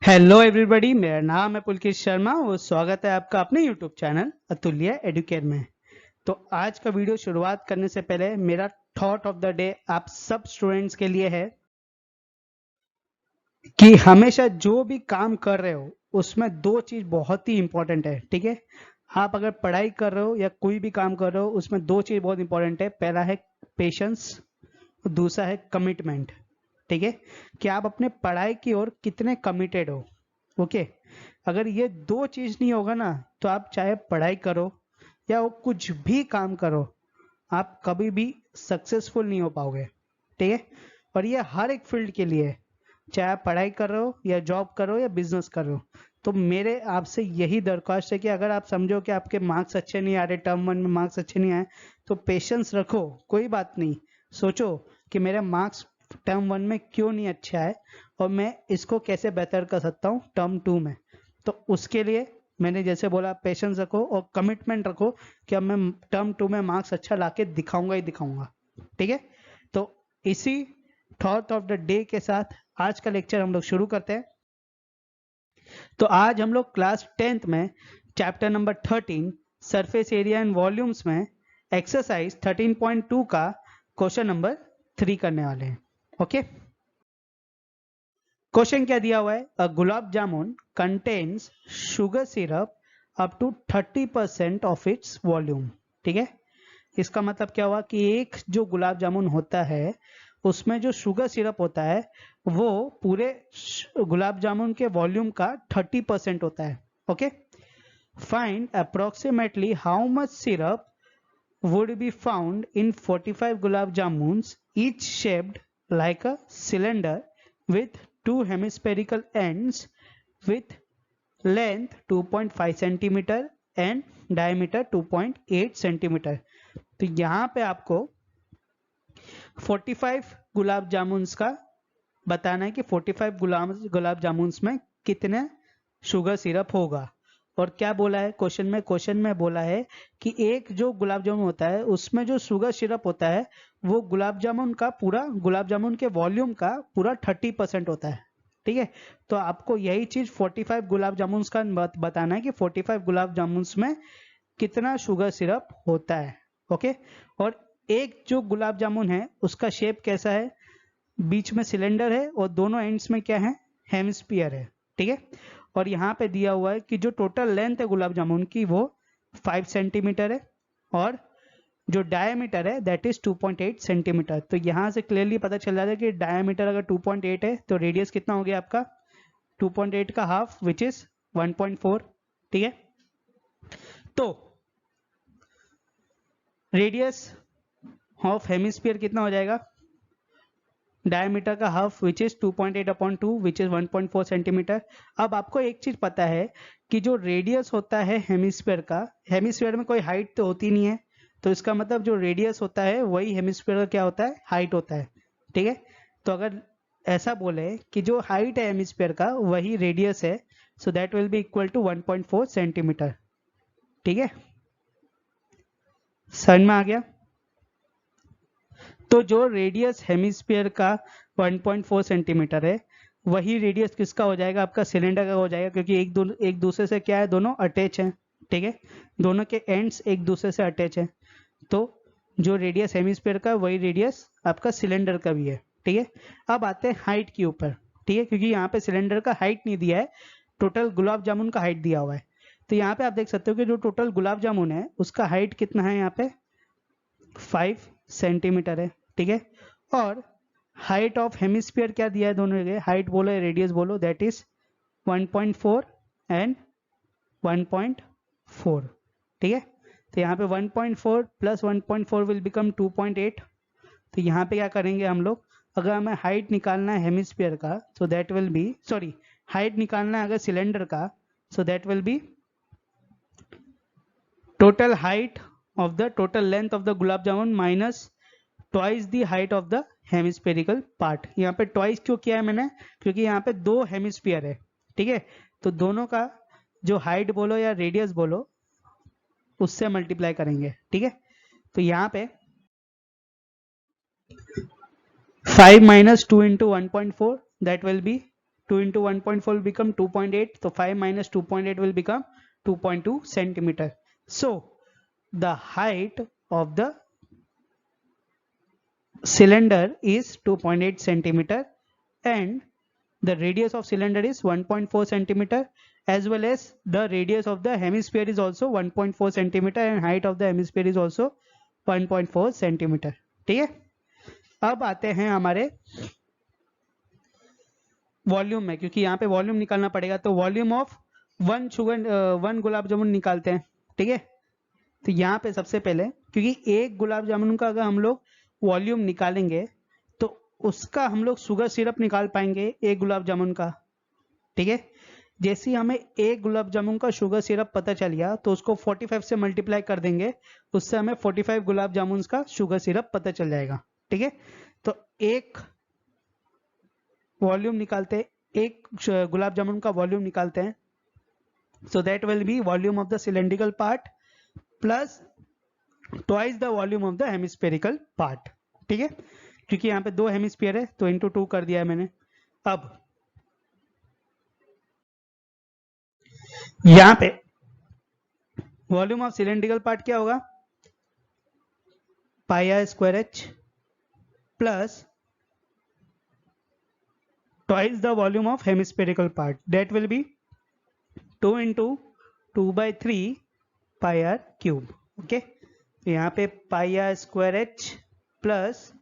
Hello everybody, मेरा नाम है पुलकित शर्मा और स्वागत है आपका अपने यूट्यूब चैनल अतुल्य एडुकेट में। तो आज का वीडियो शुरुआत करने से पहले मेरा थॉट ऑफ द डे आप सब स्टूडेंट्स के लिए है कि हमेशा जो भी काम कर रहे हो उसमें दो चीज बहुत ही इंपॉर्टेंट है। ठीक है, आप अगर पढ़ाई कर रहे हो या कोई भी काम कर रहे हो उसमें दो चीज बहुत इंपॉर्टेंट है। पहला है पेशेंस, दूसरा है कमिटमेंट। ठीक है, कि आप अपने पढ़ाई की ओर कितने कमिटेड हो। ओके, अगर ये दो चीज नहीं होगा ना तो आप चाहे पढ़ाई करो या वो कुछ भी काम करो, आप कभी भी सक्सेसफुल नहीं हो पाओगे। ठीक है, और ये हर एक फील्ड के लिए है, चाहे आप पढ़ाई कर रहे हो या जॉब कर रहे हो या बिजनेस कर रहे हो। तो मेरे आपसे यही दरख्वास्त है कि अगर आप समझो कि आपके मार्क्स अच्छे नहीं आ रहे, टर्म वन में मार्क्स अच्छे नहीं आए, तो पेशेंस रखो, कोई बात नहीं। सोचो कि मेरे मार्क्स टर्म वन में क्यों नहीं अच्छे आए और मैं इसको कैसे बेहतर कर सकता हूँ टर्म टू में। तो उसके लिए मैंने जैसे बोला, पेशेंस रखो और कमिटमेंट रखो कि अब मैं टर्म टू में मार्क्स अच्छा लाके दिखाऊंगा ही दिखाऊंगा। ठीक है, तो इसी थॉट ऑफ द डे के साथ आज का लेक्चर हम लोग शुरू करते हैं। तो आज हम लोग क्लास 10th में chapter number 13 surface area and volumes में एक्सरसाइज 13.2 का क्वेश्चन नंबर 3 करने वाले हैं। ओके, क्वेश्चन क्या दिया हुआ है? A gulab jamun contains sugar syrup up to 30% of its volume. ठीक है, इसका मतलब क्या हुआ कि एक जो गुलाब जामुन होता है उसमें जो शुगर सिरप होता है वो पूरे गुलाब जामुन के वॉल्यूम का 30% होता है। Okay, find approximately how much syrup would be found in 45 gulab jamuns, each shaped like a cylinder with two hemispherical ends with length 2.5 centimeter and diameter 2.8 centimeter। तो यहाँ पे आपको 45 गुलाब जामुन्स का बताना है कि 45 गुलाब जामुन्स में कितने शुगर सिरप होगा। और क्या बोला है क्वेश्चन में बोला है कि एक जो गुलाब जामुन होता है उसमें जो शुगर सिरप होता है वो गुलाब जामुन का पूरा, गुलाब जामुन के वॉल्यूम का पूरा 30% होता है। ठीक है, तो आपको यही चीज 45 गुलाब जामुन का बताना है कि 45 गुलाब जामुन में कितना शुगर सिरप होता है। ओके, और एक जो गुलाब जामुन है उसका शेप कैसा है? बीच में सिलेंडर है और दोनों एंड्स में क्या है? हेमिस्फीयर है। ठीक है, और यहाँ पे दिया हुआ है कि जो टोटल लेंथ है गुलाब जामुन की वो 5 सेंटीमीटर है और जो डायमीटर है दैट इज 2.8 सेंटीमीटर। तो यहाँ से क्लियरली पता चल जाता है कि डायमीटर अगर 2.8 है तो रेडियस कितना हो गया आपका? 2.8 का हाफ विच इज 1.4। ठीक है, तो रेडियस ऑफ हेमिस्फीयर कितना हो जाएगा? डायमीटर का half which is 2.8 upon 2 which is 1.4 centimetre. अब आपको एक चीज पता है कि जो रेडियस होता है हेमिस्फीयर का, हेमिस्फीयर में कोई हाइट तो होती नहीं है, तो इसका मतलब जो रेडियस होता है वही हेमिस्फीयर का क्या होता है? हाइट होता है। ठीक है, तो अगर ऐसा बोले कि जो हाइट है हेमिस्फीयर का वही रेडियस है, so that will be equal to 1.4 centimetre. ठीक है, समझ में आ गया? तो जो रेडियस हेमिस्फीयर का 1.4 सेंटीमीटर है वही रेडियस किसका हो जाएगा? आपका सिलेंडर का हो जाएगा, क्योंकि एक दूसरे से क्या है? दोनों अटैच हैं। ठीक है, दोनों के एंड्स एक दूसरे से अटैच हैं, तो जो रेडियस हेमिस्फीयर का वही रेडियस आपका सिलेंडर का भी है। ठीक है, अब आते हैं हाइट के ऊपर। ठीक है, क्योंकि यहाँ पे सिलेंडर का हाइट नहीं दिया है, टोटल गुलाब जामुन का हाइट दिया हुआ है। तो यहाँ पे आप देख सकते हो कि जो टोटल गुलाब जामुन है उसका हाइट कितना है? यहाँ पे 5 सेंटीमीटर है। ठीक है, और हाइट ऑफ हेमिस्फीयर क्या दिया है? दोनों जगह हाइट बोलो या रेडियस बोलो, दैट इज 1.4 एंड 1.4। ठीक है, तो यहाँ पे 1.4 प्लस 1.4 विल बिकम 2.8। तो यहाँ पे क्या करेंगे हम लोग? अगर हमें हाइट निकालना है हेमिस्फीयर का तो that will B, sorry, height निकालना है अगर सिलेंडर का, सो that will B total height of the total length of the gulab jamun minus twice the height of the hemispherical part। यहाँ पे twice क्यों किया है मैंने? क्योंकि यहाँ पे दो हेमिस्फीयर है। ठीक है, तो दोनों का जो हाइट बोलो या रेडियस बोलो उससे मल्टीप्लाई करेंगे। ठीक है, तो यहाँ पे 5 minus 2 into 1.4 that will be 2 into 1.4 will become 2.8. So 5 minus 2.8 will become 2.2 centimeter. So the height of the cylinder is 2.8 centimeter and the radius of cylinder is 1.4 centimeter, as well as the radius of the hemisphere is also 1.4 centimeter and height of the hemisphere is also 1.4 centimeter. ठीक है, अब आते हैं हमारे volume में, क्योंकि यहाँ पे वॉल्यूम निकालना पड़ेगा। तो volume of one gulab jamun निकालते हैं। ठीक है, तो यहाँ पे सबसे पहले, क्योंकि एक गुलाब जामुन का अगर हम लोग वॉल्यूम निकालेंगे तो उसका हम लोग शुगर सिरप निकाल पाएंगे एक गुलाब जामुन का। ठीक है, जैसे ही हमें एक गुलाब जामुन का शुगर सिरप पता चल गया तो उसको 45 से मल्टीप्लाई कर देंगे, उससे हमें 45 गुलाब जामुन का शुगर सिरप पता चल जाएगा। ठीक है, तो एक वॉल्यूम निकालते हैं, एक गुलाब जामुन का वॉल्यूम निकालते हैं। सो that will B volume of the cylindrical part plus twice the volume of the hemispherical part. ठीक है, क्योंकि यहाँ पे दो हेमिस्फीयर है तो इंटू 2 कर दिया है मैंने। अब यहाँ पे वॉल्यूम ऑफ सिलेंड्रिकल पार्ट क्या होगा, pi r square h plus twice the volume of hemispherical part, that will be 2 into 2/3 pi r cube. Okay, तो यहाँ पे pi r square h plus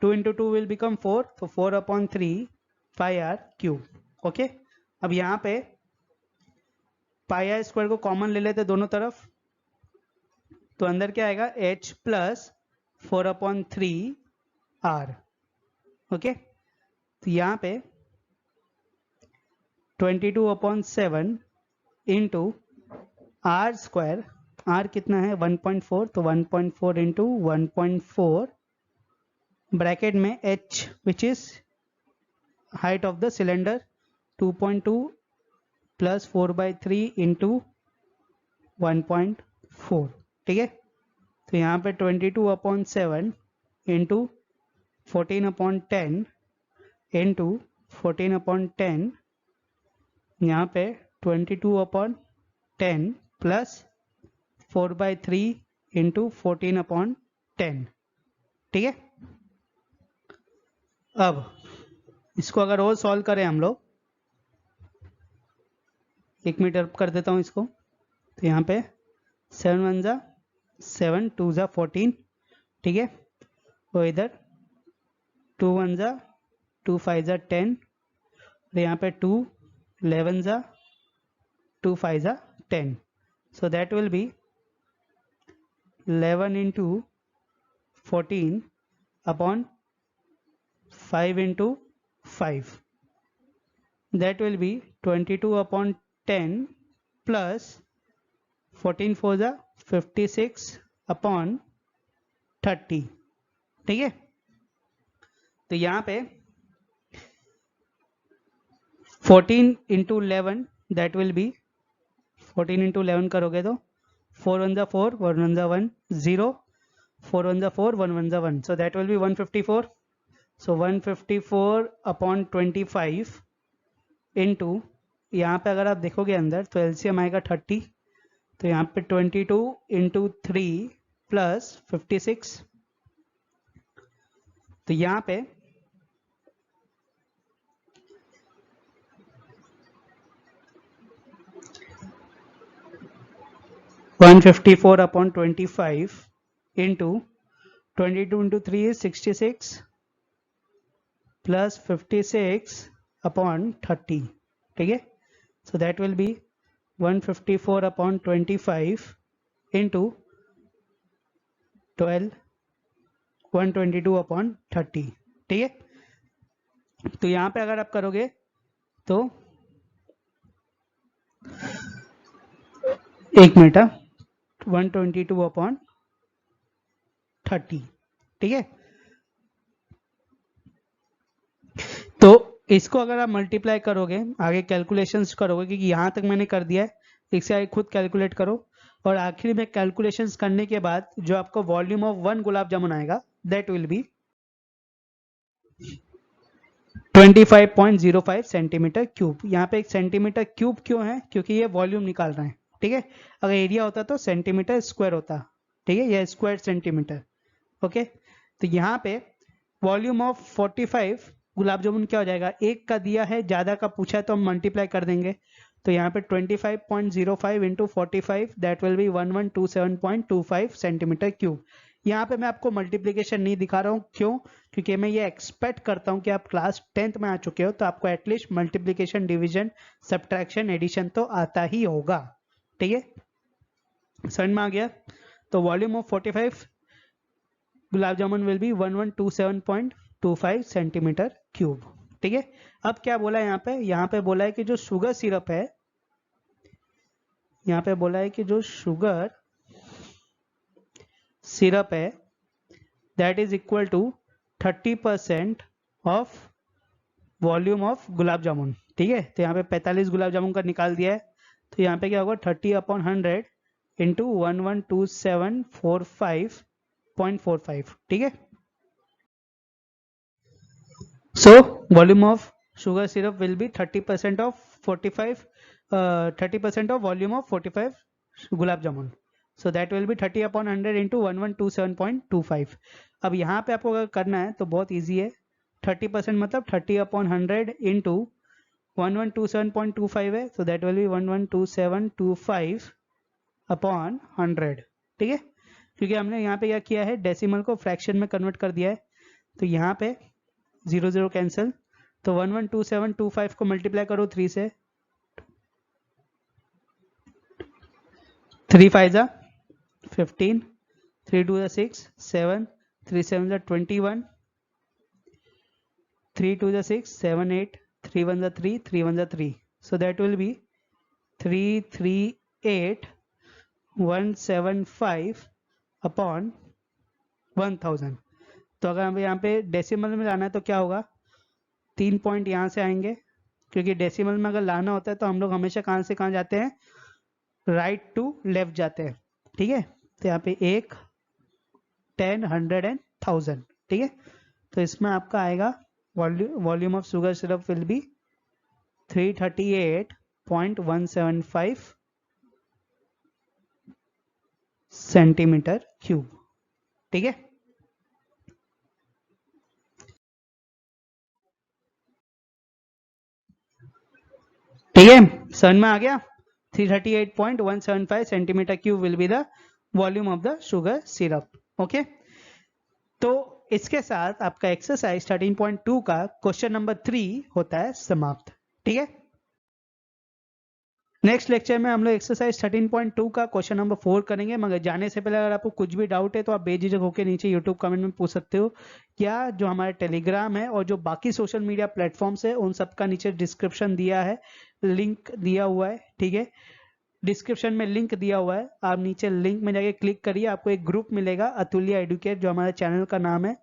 2 into 2 will become 4, तो 4/3 pi r cube. Okay, अब यहाँ पे pi r square को common ले लेते दोनों तरफ, तो अंदर क्या आएगा h प्लस 4/3 r. ओके, तो यहाँ पे 22/7 इंटू आर स्क्वायर, आर कितना है 1.4, तो 1.4 इंटू 1.4 ब्रैकेट में h which is height of the cylinder 2.2 plus 4/3 into 1.4। ठीक है, तो यहाँ पे 22/7 इंटू 14/10 इंटू 14/10, यहाँ पे 22/10 प्लस 4/3 इंटू 14/10। ठीक है, अब इसको अगर और सॉल्व करें हम लोग, 1 मिनट अप कर देता हूँ इसको, तो यहाँ पे 7 1 जा 7, 2 जा 14। ठीक है, और इधर 2 1 जा 2 5 जा 10, और यहाँ पे 2 11 जा 2 5 जा 10, so that will be 11 into 14 upon 5 into 5, that will be 22/10 plus 14 4 जा 56 upon 30। ठीक है, तो यहाँ पे 14 into 11 that will be 14 into 11 करोगे तो 4 1 जा 4, 1 1 जा 1 0, 4 1 जा 4, 1 1 जा 1, so that will be 154। so 154/25 into, यहाँ पे अगर आप देखोगे अंदर तो एलसीएम आएगा 30, तो यहाँ पे 22 into 3 प्लस 56, तो यहाँ पे 154/25 into 22 into 3 is 66 plus 56/30। ठीक है, so that will be 154/25 into 12 122/30। ठीक है, तो यहाँ पे अगर आप करोगे तो 1 मिनट 122/30। ठीक है, तो इसको अगर आप मल्टीप्लाई करोगे, आगे कैलकुलेशंस करोगे, क्योंकि यहाँ तक मैंने कर दिया है, इससे आगे खुद कैलकुलेट करो, और आखिर में कैलकुलेशंस करने के बाद जो आपको वॉल्यूम ऑफ 1 गुलाब जामुन आएगा that will B 25.05 centimetre cube. यहाँ पे एक सेंटीमीटर क्यूब क्यों है? क्योंकि ये वॉल्यूम निकाल रहे हैं, ठीक है। अगर एरिया होता तो सेंटीमीटर स्क्वायर होता, ठीक है, यह स्क्वायर सेंटीमीटर। ओके, तो यहाँ पे वॉल्यूम ऑफ 45 गुलाब जामुन क्या हो जाएगा? एक का दिया है, ज्यादा का पूछा है तो हम मल्टीप्लाई कर देंगे। तो यहाँ पे 25.05 into 45 that will B 1127.25 centimetre cube. यहाँ पे मैं आपको मल्टीप्लीकेशन नहीं दिखा रहा हूँ, क्यों? क्योंकि मैं ये एक्सपेक्ट करता हूँ कि आप क्लास 10th में आ चुके हो, तो आपको at least multiplication, division, subtraction, addition तो आता ही होगा, ठीक है, समझ में आ गया? तो volume of 45 gulab jamun will be 1127.25 centimetre cube, ठीक है। अब क्या बोला है यहाँ पे? यहाँ पे बोला है कि जो शुगर सिरप है, यहाँ पे बोला है कि जो शुगर सिरप है that is equal to 30% of volume of gulab jamun, ठीक है। तो यहाँ पे 45 गुलाब जामुन का निकाल दिया है, तो यहाँ पे क्या होगा? 30/100 इंटू 112745.45, ठीक है। So volume of sugar syrup will be 30% of 45, 30% of volume of 45 gulab jamun. So that will be 30/100 into 1127.25. अब यहाँ पे आपको अगर करना है तो बहुत इजी है। 30% मतलब 30/100 into 1127.25 है, so that will be 112725/100, ठीक है। क्योंकि हमने यहाँ पे क्या किया है? डेसिमल को फ्रैक्शन में कन्वर्ट कर दिया है, तो यहाँ पे 0 0 कैंसिल, तो 112725 को मल्टीप्लाई करो 3 से, 3 5 जा 15, 3 2 जा 6 7, 3 7 जा 21, 3 2 जा 6 7 8, 3 1 जा 3, 3 1 जा 3, so that will be 338,175/1000। तो अगर हमें यहाँ पे डेसिमल में लाना है तो क्या होगा? 3 पॉइंट यहाँ से आएंगे, क्योंकि डेसिमल में अगर लाना होता है तो हम लोग हमेशा कहाँ से कहाँ जाते हैं? राइट टू लेफ्ट जाते हैं, ठीक है। तो यहाँ पे 1, 10, 100 एंड 1000, ठीक है। तो इसमें आपका आएगा volume of sugar syrup will be 338.175 centimetre cube, ठीक है। ठीक है, समझ में आ गया? 338.175 centimetre cube will be the volume of the sugar syrup, okay. तो इसके साथ आपका एक्सरसाइज 13.2 का क्वेश्चन नंबर 3 होता है समाप्त, ठीक है। नेक्स्ट लेक्चर में हम लोग एक्सरसाइज 13.2 का क्वेश्चन नंबर 4 करेंगे, मगर जाने से पहले अगर आपको कुछ भी डाउट है तो आप बेझिझक होकर नीचे यूट्यूब कमेंट में पूछ सकते हो, या जो हमारा टेलीग्राम है और जो बाकी सोशल मीडिया प्लेटफॉर्म्स है उन सबका नीचे डिस्क्रिप्शन दिया है, लिंक दिया हुआ है, ठीक है। डिस्क्रिप्शन में लिंक दिया हुआ है, आप नीचे लिंक में जाके क्लिक करिए, आपको एक ग्रुप मिलेगा अतुल्य एडुकेट, जो हमारे चैनल का नाम है,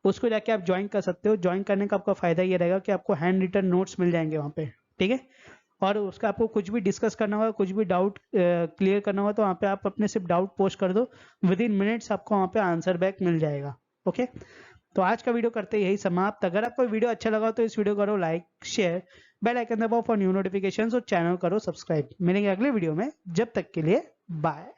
उसको जाके आप ज्वाइन कर सकते हो। ज्वाइन करने का आपका फायदा ये रहेगा कि आपको हैंड रिटन नोट्स मिल जाएंगे वहाँ पे, ठीक है। और उसका आपको कुछ भी डिस्कस करना होगा, कुछ भी डाउट क्लियर करना होगा, तो वहाँ पे आप अपने सिर्फ डाउट पोस्ट कर दो, विद इन मिनट्स आपको वहाँ पे आंसर बैक मिल जाएगा, ओके। तो आज का वीडियो करते यही समाप्त। अगर आपको वीडियो अच्छा लगा तो इस वीडियो करो लाइक, शेयर, बेल आइकन दबाओ फॉर न्यू नोटिफिकेशंस और चैनल करो सब्सक्राइब। मिलेंगे अगले वीडियो में, जब तक के लिए बाय।